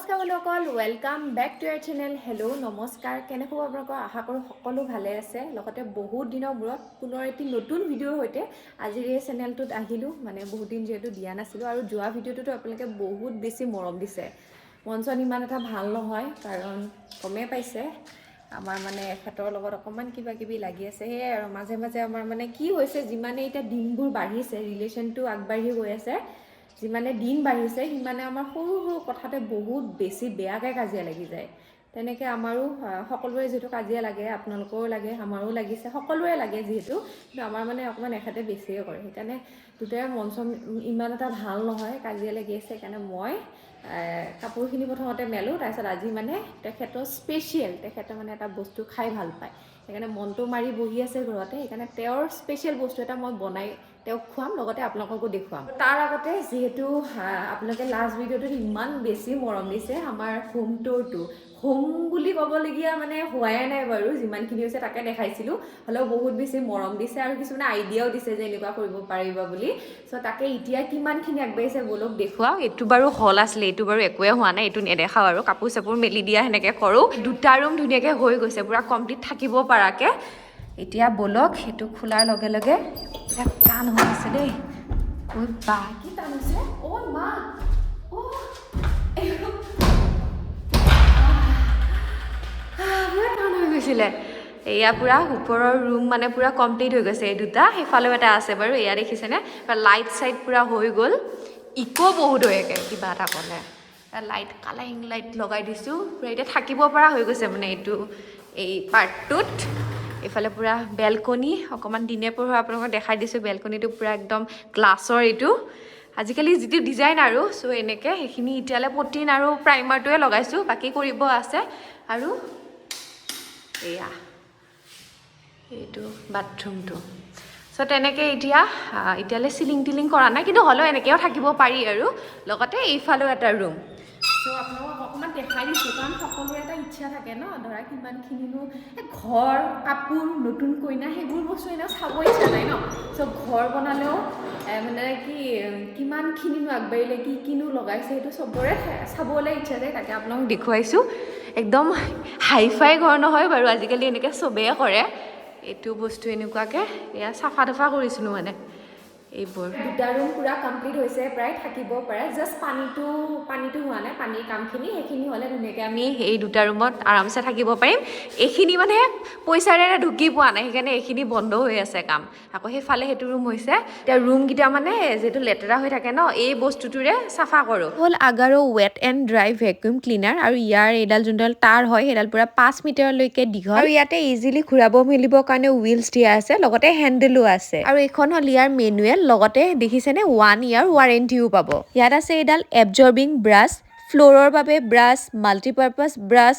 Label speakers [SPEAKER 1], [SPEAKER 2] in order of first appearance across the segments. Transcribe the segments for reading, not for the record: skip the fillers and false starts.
[SPEAKER 1] নমস্কাৰ বন্ধুসকল, welcome back to our channel. Hello' নমস্কাৰ, কেনে খবৰ আপোনালোকৰ? আশা কৰোঁ সকলো ভালে আছে। লগতে বহুত দিনৰ মূৰত পুনৰ এটি নতুন ভিডিঅ'ৰ সৈতে আজিৰ এই চেনেলটোত আহিলোঁ। মানে বহুত দিন যিহেতু দিয়া নাছিলোঁ, আৰু যোৱা ভিডিঅ'টোতো আপোনালোকে বহুত বেছি মৰম দিছে। মন চন ইমান এটা ভাল নহয়, কাৰণ গমেই পাইছে আমাৰ মানে এখেতৰ লগত অকণমান কিবা কিবি লাগি আছে। সেয়াই আৰু মাজে মাজে আমাৰ মানে কি হৈছে, যিমানে এতিয়া দিনবোৰ বাঢ়িছে, ৰিলেশ্যনটো আগবাঢ়ি গৈ আছে, যিমানে দিন বাঢ়িছে সিমানে আমাৰ সৰু সৰু কথাতে বহুত বেছি বেয়াকৈ কাজিয়া লাগি যায়। তেনেকৈ আমাৰো সকলোৰে যিহেতু কাজিয়া লাগে, আপোনালোকৰো লাগে, আমাৰো লাগিছে, সকলোৰে লাগে যিহেতু, কিন্তু আমাৰ মানে অকণমান এখেতে বেছিয়ে কৰে। সেইকাৰণে দুটাই মন চন ইমান এটা ভাল নহয়, কাজিয়া লাগি আছে। সেইকাৰণে মই কাপোৰখিনি প্ৰথমতে মেলোঁ, তাৰপিছত আজি মানে তেখেতৰ স্পেচিয়েল, তেখেতে মানে এটা বস্তু খাই ভাল পায়, সেইকাৰণে মনটো মাৰি বহি আছে ঘৰতে। সেইকাৰণে তেওঁৰ স্পেচিয়েল বস্তু এটা মই বনাই তেওঁক খুৱাম, লগতে আপোনালোককো দেখুৱাম। তাৰ আগতে যিহেতু আপোনালোকে লাষ্ট ভিডিঅ'টোত ইমান বেছি মৰম দিছে, আমাৰ হোম টুৰটো হোম বুলি ক'বলগীয়া মানে হোৱাই নাই বাৰু, যিমানখিনি হৈছে তাকে দেখাইছিলোঁ, হ'লেও বহুত বেছি মৰম দিছে আৰু কিছুমানে আইডিয়াও দিছে যে এনেকুৱা কৰিব পাৰিবা বুলি। চ' তাকে এতিয়া কিমানখিনি আগবাঢ়িছে বলক দেখুৱাওঁ। এইটো বাৰু হল আছিলে, এইটো বাৰু একোৱে হোৱা নাই, এইটো নেদেখাওঁ আৰু, কাপোৰ চাপোৰ মেলি দিয়া সেনেকৈ কৰোঁ। দুটা ৰুম ধুনীয়াকৈ হৈ গৈছে, পূৰা কমপ্লিট থাকিব পৰাকৈ। এতিয়া বলক সেইটো খোলাৰ লগে লগে এটা টান হৈ আছে দেই। ঐ বা কি টান হৈছে, ঐ মা, পুৰা টান হৈ গৈছিলে। এয়া পূৰা ওপৰৰ ৰুম মানে পূৰা কমপ্লিট হৈ গৈছে। এই দুটা, সেইফালেও এটা আছে বাৰু, এয়া দেখিছেনে, লাইট চাইট পূৰা হৈ গ'ল। ইকো বহুত হৈ একে কিবা এটা ক'লে, লাইট কালাৰিং লাইট লগাই দিছোঁ, পূৰা এতিয়া থাকিব পৰা হৈ গৈছে মানে এইটো এই পাৰ্টটোত। এইফালে পূৰা বেলকনি, অকণমান দিনে পোহৰে আপোনালোকক দেখাই দিছোঁ। বেলকনিটো পূৰা একদম গ্লাছৰ, এইটো আজিকালি যিটো ডিজাইন আৰু। চ' এনেকৈ সেইখিনি এতিয়ালৈ পটিন আৰু প্ৰাইমাৰটোৱে লগাইছোঁ, বাকী কৰিব আছে। আৰু এয়া এইটো বাথৰুমটো। চ' তেনেকৈ এতিয়ালৈ চিলিং টিলিং কৰা নাই, কিন্তু হ'লেও এনেকৈও থাকিব পাৰি আৰু। লগতে এইফালেও এটা ৰুম। চ' আপোনালোকক অকণমান দেখাই দিছোঁ, কাৰণ সকলোৰে এটা ইচ্ছা থাকে ন, ধৰা কিমানখিনিনো ঘৰ, কাপোৰ, নতুন কইনা, সেইবোৰ বস্তু এনেও চাব ইচ্ছা যায় ন। চ' ঘৰ বনালেও মানে কিমানখিনিনো আগবাঢ়িলে, কি কিনো লগাইছে, সেইটো চবৰে চাবলৈ ইচ্ছা যায়। তাকে আপোনালোকক দেখুৱাইছোঁ। একদম হাই ফাই ঘৰ নহয় বাৰু, আজিকালি এনেকৈ চবেই কৰে এইটো বস্তু এনেকুৱাকৈ। এয়া চাফা তাফা কৰিছিলোঁ মানে এইবোৰ। দুটা ৰুম পূৰা কমপ্লিট হৈছে, প্ৰায় থাকিব পাৰে। জাষ্ট পানীটো হোৱা নাই, পানীৰ কামখিনি, সেইখিনি হ'লে ধুনীয়াকৈ আমি এই দুটা ৰুমত আৰামছে থাকিব পাৰিম। এইখিনি মানে পইচাৰে ঢুকি পোৱা নাই, সেইকাৰণে এইখিনি বন্ধ হৈ আছে কাম। আকৌ সেইফালে সেইটো ৰুম হৈছে। এতিয়া ৰুমকেইটা মানে যিহেতু লেতেৰা হৈ থাকে ন, এই বস্তুটোৰে চাফা কৰোঁ। হ'ল আগাৰো wet and dry vacuum cleaner, আৰু ইয়াৰ এইডাল যোনডাল তাঁৰ হয় সেইডাল পূৰা 5 মিটাৰলৈকে দীঘল, আৰু ইয়াতে ইজিলি ঘূৰাব মেলিবৰ কাৰণে হুইলছ দিয়া আছে, লগতে হেণ্ডেলো আছে। আৰু এইখন হ'ল ইয়াৰ মেনুৱেল, লগতে দেখিছেনে 1 year ৱাৰেণ্টিও পাব। ইয়াত আছে এইডাল এবজৰ্বিং ব্ৰাছ, ফ্ল'ৰৰ বাবে ব্ৰাছ, মাল্টিপাৰ্পাছ ব্ৰাছ,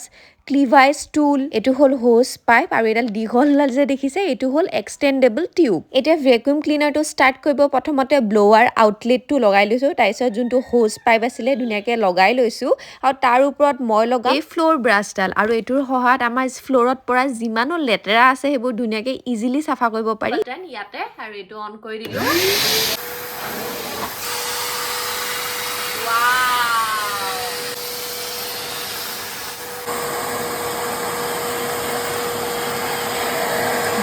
[SPEAKER 1] ক্লিভাইজ টুল, এইটো হ'ল হোজ পাইপ, আৰু এইডাল দীঘলডাল যে দেখিছে এইটো হ'ল এক্সটেণ্ডেবল টিউব। এতিয়া ভেকুৱাম ক্লিনাৰটো ষ্টাৰ্ট কৰিব প্ৰথমতে ব্লোৱাৰ আউটলেটটো লগাই লৈছোঁ, তাৰপিছত যোনটো হোজ পাইপ আছিলে ধুনীয়াকৈ লগাই লৈছোঁ, আৰু তাৰ ওপৰত মই লগাম এই ফ্ল'ৰ ব্ৰাছডাল। আৰু এইটোৰ সহায়ত আমাৰ ফ্ল'ৰত পৰা যিমানো লেতেৰা আছে সেইবোৰ ধুনীয়াকৈ ইজিলি চাফা কৰিব পাৰি। ইয়াতে আৰু এইটো অন কৰি দিলোঁ।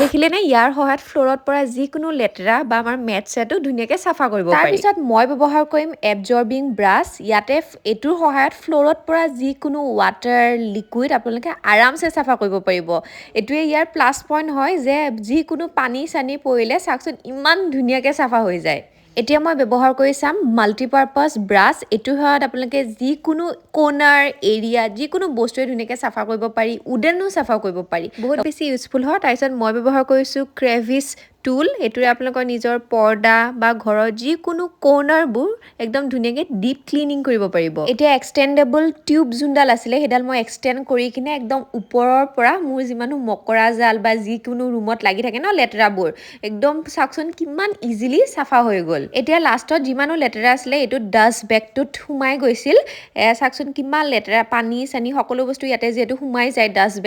[SPEAKER 1] দেখিলেনে, ইয়াৰ সহায়ত ফ্ল'ৰত পৰা যিকোনো লেতেৰা বা আমাৰ মেট চেটো ধুনীয়াকৈ চাফা কৰিব পাৰি। তাৰপিছত মই ব্যৱহাৰ কৰিম এবজৰ্বিং ব্ৰাছ। ইয়াতে এইটোৰ সহায়ত ফ্ল'ৰত পৰা যিকোনো ৱাটাৰ, লিকুইড আপোনালোকে আৰামছে চাফা কৰিব পাৰিব। এইটোৱে ইয়াৰ প্লাছ পইণ্ট হয় যে যিকোনো পানী চানী পৰিলে চাওকচোন ইমান ধুনীয়াকৈ চাফা হৈ যায়। এতিয়া মই ব্যৱহাৰ কৰি চাম মাল্টিপাৰ্পাছ ব্ৰাছ। এইটোৰ সহায়ত আপোনালোকে যিকোনো কৰ্নাৰ এৰিয়া, যিকোনো বস্তুৱে ধুনীয়াকৈ চাফা কৰিব পাৰি, উডেনো চাফা কৰিব পাৰি, বহুত বেছি ইউজফুল হয়। তাৰপিছত মই ব্যৱহাৰ কৰিছোঁ ক্ৰেভিছ টুল। এইটোৰে আপোনালোকৰ নিজৰ পৰ্দা বা ঘৰৰ যিকোনো কৰ্নাৰবোৰ একদম ধুনীয়াকৈ ডিপ ক্লিনিং কৰিব পাৰিব। এতিয়া এক্সটেণ্ডেবল টিউব যোনডাল আছিলে সেইডাল মই এক্সটেণ্ড কৰি কিনে একদম ওপৰৰ পৰা মোৰ যিমানো মকৰা জাল বা যিকোনো ৰুমত লাগি থাকে ন লেতেৰাবোৰ, একদম চাওকচোন কিমান ইজিলি চাফা হৈ গ'ল। এতিয়া লাষ্টত যিমানো লেতেৰা আছিলে এইটো ডাষ্ট বেগটোত সোমাই গৈছিল। চাওকচোন কিমান লেতেৰা, পানী চানী সকলো বস্তু ইয়াতে যিহেতু সোমাই যায় ডাষ্ট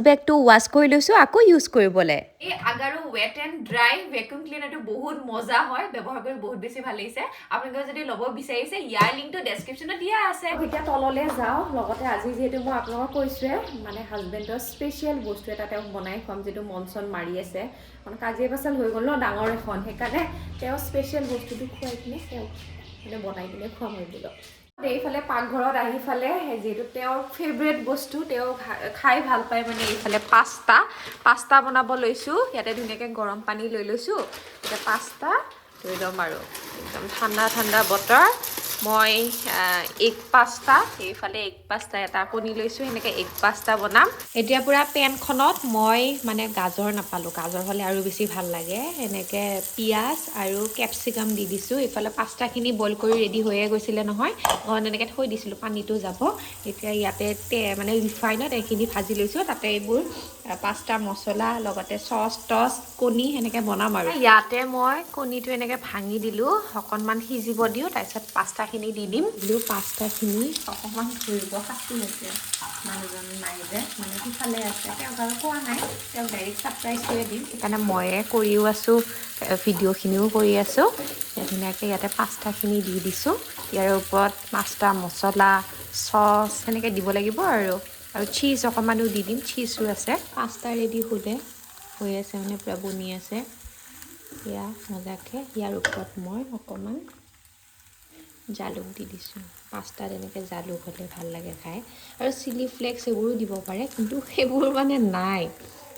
[SPEAKER 1] বেগটো ৱাছ কৰি লৈছোঁ আকৌ ইউজ কৰিবলৈ। এই আগাৰো ৱেট এণ্ড ড্ৰাই ভেকুম ক্লিনাৰটো বহুত মজা হয়, ব্যৱহাৰ কৰি বহুত বেছি ভাল লাগিছে। আপোনালোকে যদি ল'ব বিচাৰিছে ইয়াৰ লিংকটো ডেছক্ৰিপশ্যনত দিয়া আছে। এতিয়া তললৈ যাওঁ, লগতে আজি যিহেতু মই আপোনালোকক কৈছোৱে মানে হাজবেণ্ডৰ স্পেচিয়েল বস্তু এটা তেওঁক বনাই খুৱাম, যিটো মন চন মাৰি আছে, মানে কাজিয়া পেচাল হৈ গ'ল ন ডাঙৰ এখন, সেইকাৰণে তেওঁ স্পেচিয়েল বস্তুটো খুৱাই কিনে তেওঁক মানে বনাই কিনে খুৱাম বোলো। এইফালে পাকঘৰত আহি ফালে যিহেতু তেওঁৰ ফেভৰেট বস্তু, তেওঁ খাই ভাল পায় মানে এইফালে পাস্তা বনাব লৈছোঁ। ইয়াতে ধুনীয়াকৈ গৰম পানী লৈ লৈছোঁ, এতিয়া পাস্তা ধুই ল'ম আৰু একদম ঠাণ্ডা ঠাণ্ডা বতৰ। মই এগ পাস্তা, এইফালে এগ পাস্তা এটা কণী লৈছোঁ, সেনেকৈ এগ পাস্তা বনাম। এতিয়া পূৰা পেনখনত মই মানে গাজৰ নাপালোঁ, গাজৰ হ'লে আৰু বেছি ভাল লাগে, এনেকৈ পিঁয়াজ আৰু কেপচিকাম দি দিছোঁ। এইফালে পাস্তাখিনি বইল কৰি ৰেডি হৈয়ে গৈছিলে নহয়, মই এনেকৈ থৈ দিছিলোঁ পানীটো যাব। এতিয়া ইয়াতে মানে ৰিফাইনত এইখিনি ভাজি লৈছোঁ, তাতে এইবোৰ পাস্তা মছলা লগতে চচ টচ কণী সেনেকৈ বনাম আৰু। ইয়াতে মই কণীটো এনেকৈ ভাঙি দিলোঁ, অকণমান সিজিব দিওঁ, তাৰপিছত পাস্তাখিনি দি দিম। দিলোঁ পাস্তাখিনি অকণমান ধৰিব শাস্তি হৈছে, মানুহজন নাই যে মানে সিফালে আছে, তেওঁক আৰু কোৱা নাই, তেওঁক ডাইৰেক্ট ছাৰপ্ৰাইজ কৰি দিম, সেইকাৰণে ময়ে কৰিও আছোঁ, ভিডিঅ'খিনিও কৰি আছোঁ। ধুনীয়াকৈ ইয়াতে পাস্তাখিনি দি দিছোঁ, ইয়াৰ ওপৰত পাস্তা মছলা চচ সেনেকৈ দিব লাগিব আৰু চীজ অকণমানো দি দিম, চীজো আছে। পাস্তা ৰেডি হৈ আছে মানে পূৰা বনি আছে এয়া মজাকৈ। ইয়াৰ ওপৰত মই অকণমান জালুক দি দিছোঁ, পাস্তাত এনেকৈ জালুক হ'লে ভাল লাগে খাই, আৰু চিলি ফ্লেক্স এইবোৰো দিব পাৰে, কিন্তু সেইবোৰ মানে নাই,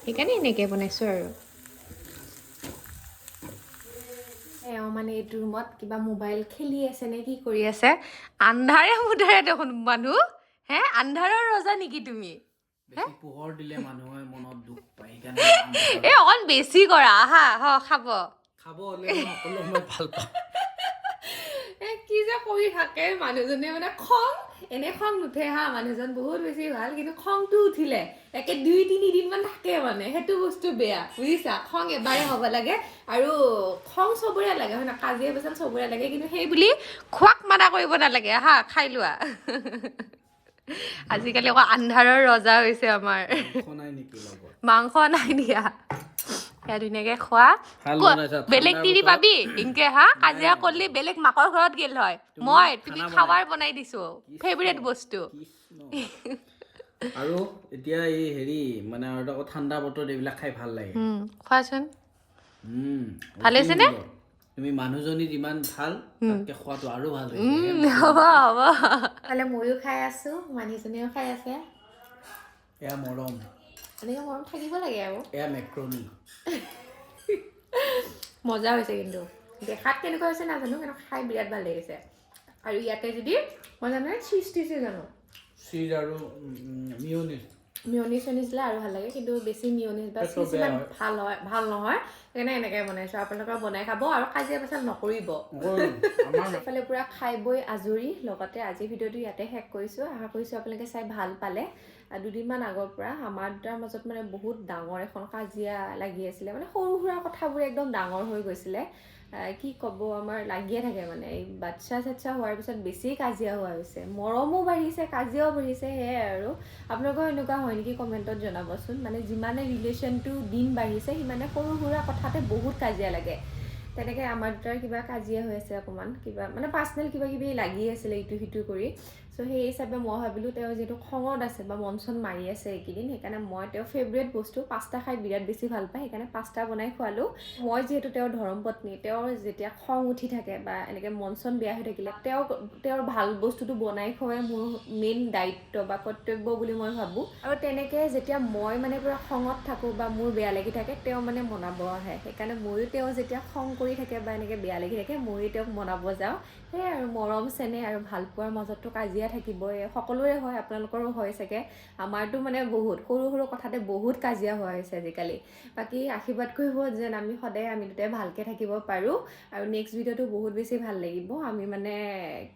[SPEAKER 1] সেইকাৰণে এনেকৈ বনাইছোঁ আৰু। এওঁ মানে এইটো ৰুমত কিবা মোবাইল খেলি আছে নে কি কৰি আছে, আন্ধাৰে মুধাৰে দেখোন মানুহ, হে আন্ধাৰৰ ৰজা নেকি তুমি?
[SPEAKER 2] বেছি পোহৰ দিলে মানুহে মনত দুখ পায়, সেইকাৰণে
[SPEAKER 1] এই অকণ বেছি কৰা আহা খাব
[SPEAKER 2] হ'লে সকলো মই ভাল পাওঁ।
[SPEAKER 1] কি যে কৰি থাকে মানুহজনে, মানে খং এনে খং নুঠে হা, মানুহজন বহুত বেছি ভাল, কিন্তু খংটো উঠিলে একে 2-3 দিনমান থাকে, মানে সেইটো বস্তু বেয়া বুজিছা। খং এবাৰে হ'ব লাগে, আৰু খং চবৰে লাগে হয় না, কাজিয়া পেচাল চবৰে লাগে, কিন্তু সেই বুলি খোৱাক মানা কৰিব নালাগে হা, খাই লোৱা। আজিকালি আকৌ আন্ধাৰৰ ৰজা হৈছে আমাৰ। মাংস নাই দিয়া, সেয়া ধুনীয়াকৈ খোৱা, বেলেগ তিৰি পাবি ইনকে হা, কাজিয়া কৰিলে বেলেগ মাকৰ ঘৰত গেল হয়, মই তুমি খাৱাৰ বনাই দিছো, ফেভৰেট বস্তু।
[SPEAKER 2] আৰু এতিয়া এই হেৰি মানে আৰু আকৌ ঠাণ্ডা বতৰত এইবিলাক খাই ভাল লাগে।
[SPEAKER 1] খোৱাচোন, ভাল হৈছে নে?
[SPEAKER 2] তুমি মানুহজনী যিমান ভাল, তাতকে খোৱাটো আৰু ভাল হৈছে।
[SPEAKER 1] হ'ব তাহলে ময়ো খাই আছো, মানুহজনীও খাই আছে,
[SPEAKER 2] এয়া মৰম,
[SPEAKER 1] এনেকৈ মৰম থাকিব লাগে আৰু।
[SPEAKER 2] এয়া মেক্ৰণী।
[SPEAKER 1] মজা হৈছে, কিন্তু দেখাত কেনেকুৱা হৈছে নাজানো, কিন্তু খাই বিৰাট ভাল লাগিছে। আৰু ইয়াতে যদি মই জানো চীজ দিছে, জানো
[SPEAKER 2] চীজ আৰু
[SPEAKER 1] মিয়নিজ দিলে আৰু ভাল লাগে, কিন্তু বেছি মিয়নিজ বা চীজ ইমান ভাল নহয়, সেইকাৰণে এনেকৈ বনাইছোঁ। আপোনালোকে বনাই খাব আৰু কাজিয়া পেচাল নকৰিব। এইফালে পূৰা খাই বৈ আজৰি, লগতে আজি ভিডিঅ'টো ইয়াতে শেষ কৰিছোঁ। আশা কৰিছোঁ আপোনালোকে চাই ভাল পালে। 2 দিনমান আগৰ পৰা আমাৰ দুটাৰ মাজত মানে বহুত ডাঙৰ এখন কাজিয়া লাগি আছিলে, মানে সৰু সুৰা কথাবোৰ একদম ডাঙৰ হৈ গৈছিলে। কি ক'ব, আমাৰ লাগিয়ে থাকে মানে, এই বাচ্ছা চাচ্ছা হোৱাৰ পিছত বেছি কাজিয়া হোৱা হৈছে, মৰমো বাঢ়িছে কাজিয়াও বাঢ়িছে, সেয়াই আৰু। আপোনালোকৰ এনেকুৱা হয় নেকি কমেণ্টত জনাবচোন, মানে যিমানে ৰিলেশ্যনটো দিন বাঢ়িছে সিমানে সৰু সুৰা কথাতে বহুত কাজিয়া লাগে। তেনেকৈ আমাৰ দুটাৰ কিবা কাজিয়া হৈ আছে অকণমান, কিবা মানে পাৰ্চনেল কিবা কিবি লাগি আছিলে ইটো সিটো কৰি। চ' সেই হিচাপে মই ভাবিলোঁ তেওঁ যিহেতু খঙত আছে বা মন চন মাৰি আছে এইকেইদিন, সেইকাৰণে মই তেওঁৰ ফেভৰেট বস্তু পাস্তা খাই বিৰাট বেছি ভাল পায়, সেইকাৰণে পাস্তা বনাই খোৱালোঁ। মই যিহেতু তেওঁৰ ধৰ্মপত্নী, তেওঁৰ যেতিয়া খং উঠি থাকে বা এনেকৈ মন চন বেয়া হৈ থাকিলে তেওঁৰ ভাল বস্তুটো বনাই খোৱাই মোৰ মেইন দায়িত্ব বা কৰ্তব্য বুলি মই ভাবোঁ। আৰু তেনেকৈ যেতিয়া মই মানে পূৰা খঙত থাকোঁ বা মোৰ বেয়া লাগি থাকে, তেওঁ মানে বনাব আহে, সেইকাৰণে ময়ো তেওঁ যেতিয়া খং কৰি থাকে বা এনেকৈ বেয়া লাগি থাকে, ময়ো তেওঁক বনাব যাওঁ। সেয়াই আৰু মৰম চেনেহ আৰু ভাল পোৱাৰ মাজততো কাজিয়া থাকিবই, সকলোৰে হয়, আপোনালোকৰো হয় চাগে। আমাৰতো মানে বহুত সৰু সৰু কথাতে বহুত কাজিয়া হোৱা হৈছে আজিকালি। বাকী আশীৰ্বাদ কৰিব যেন আমি দুটাই ভালকৈ থাকিব পাৰোঁ। আৰু নেক্সট ভিডিঅ'টো বহুত বেছি ভাল লাগিব, আমি মানে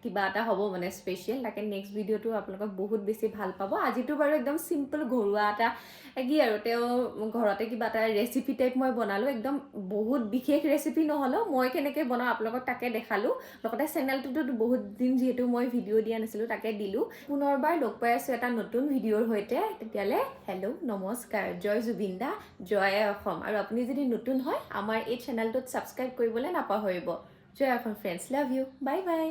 [SPEAKER 1] কিবা এটা হ'ব মানে স্পেচিয়েল, তাকে নেক্সট ভিডিঅ'টো আপোনালোকক বহুত বেছি ভাল পাব। আজিতো বাৰু একদম চিম্পল ঘৰুৱা এটা কি আৰু, তেওঁ ঘৰতে কিবা এটা ৰেচিপি টাইপ মই বনালোঁ, একদম বহুত বিশেষ ৰেচিপি নহ'লেও মই কেনেকৈ বনাওঁ আপোনালোকক তাকে দেখালোঁ। লগতে চেনেলটোতো বহুত দিন যিহেতু মই ভিডিঅ' দিয়া নাছিলোঁ, তাকে তাকে দিলোঁ পুনৰবাৰ লগ পাই আছোঁ এটা নতুন ভিডিঅ'ৰ সৈতে তেতিয়ালৈ হেল্ল' নমস্কাৰ জয় জুবিন দা জয় অসম আৰু আপুনি যদি নতুন হয় আমাৰ এই চেনেলটোত ছাবস্ক্ৰাইব কৰিবলৈ নাপাহৰিব জয় Assam friends love you bye by